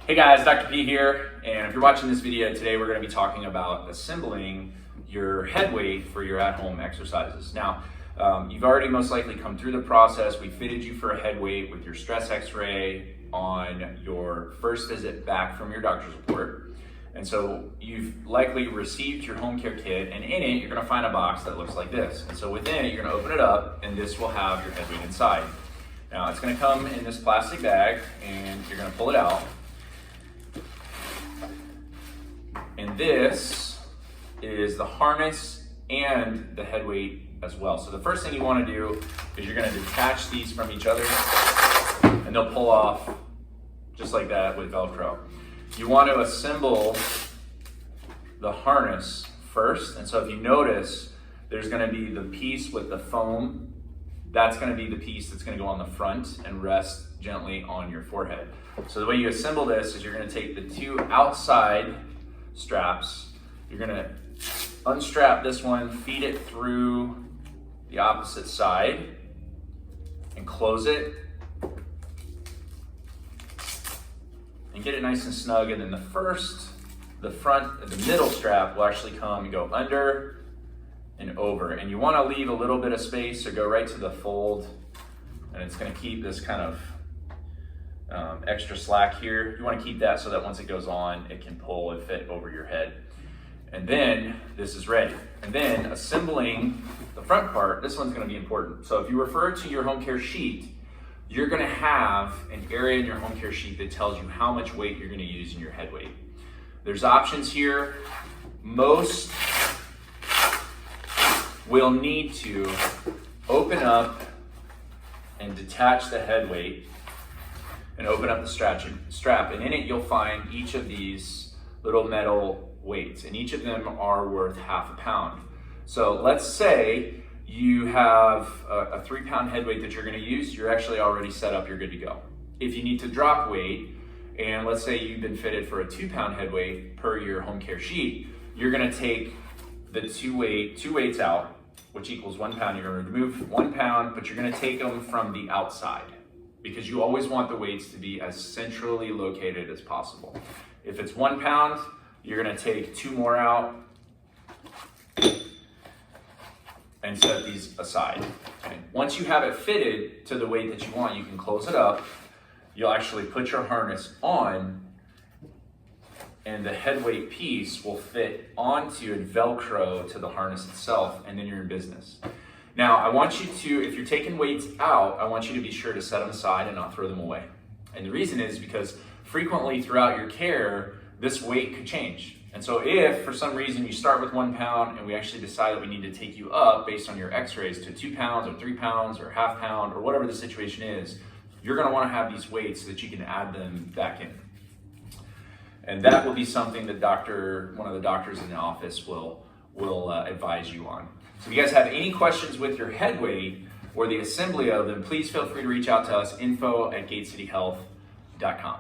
Hey guys, Dr. P here, and if you're watching this video today, we're going to be talking about assembling your head weight for your at-home exercises. Now, you've already most likely come through the process. We fitted you for a head weight with your stress x-ray on your first visit back from your doctor's report. And so you've likely received your home care kit, and in it, you're going to find a box that looks like this. And so within it, you're going to open it up, and this will have your head weight inside. Now, it's going to come in this plastic bag, and you're going to pull it out. And this is the harness and the head weight as well. So the first thing you want to do is you're going to detach these from each other, and they'll pull off just like that with Velcro. You want to assemble the harness first. And so if you notice, there's going to be the piece with the foam. That's going to be the piece that's going to go on the front and rest gently on your forehead. So the way you assemble this is you're going to take the two outside straps. You're going to unstrap this one, feed it through the opposite side, and close it, and get it nice and snug. And then the middle strap will actually come and go under and over. And you want to leave a little bit of space, so go right to the fold, and it's going to keep this kind of extra slack here. You want to keep that so that once it goes on, it can pull and fit over your head. And then this is ready. And then assembling the front part, this one's going to be important. So if you refer to your home care sheet, you're going to have an area in your home care sheet that tells you how much weight you're going to use in your head weight. There's options here. Most will need to open up and detach the head weight and open up the strap, and in it you'll find each of these little metal weights, and each of them are worth half a pound. So let's say you have a 3-pound head weight that you're going to use. You're actually already set up, you're good to go. If you need to drop weight, and let's say you've been fitted for a 2-pound head weight per your home care sheet, you're going to take the two weights out, which equals 1 pound. You're going to remove 1 pound, but you're going to take them from the outside, because you always want the weights to be as centrally located as possible. If it's 1 pound, you're going to take 2 more out and set these aside. Okay. Once you have it fitted to the weight that you want, you can close it up. You'll actually put your harness on, and the head weight piece will fit onto and Velcro to the harness itself, and then you're in business. Now, I want you to, if you're taking weights out, I want you to be sure to set them aside and not throw them away. And the reason is because frequently throughout your care, this weight could change. And so if for some reason you start with 1 pound and we actually decide that we need to take you up based on your x-rays to 2 pounds or 3 pounds or half pound or whatever the situation is, you're going to want to have these weights so that you can add them back in. And that will be something that one of the doctors in the office will advise you on. So if you guys have any questions with your head weight or the assembly of them, please feel free to reach out to us, info@gatecityhealth.com.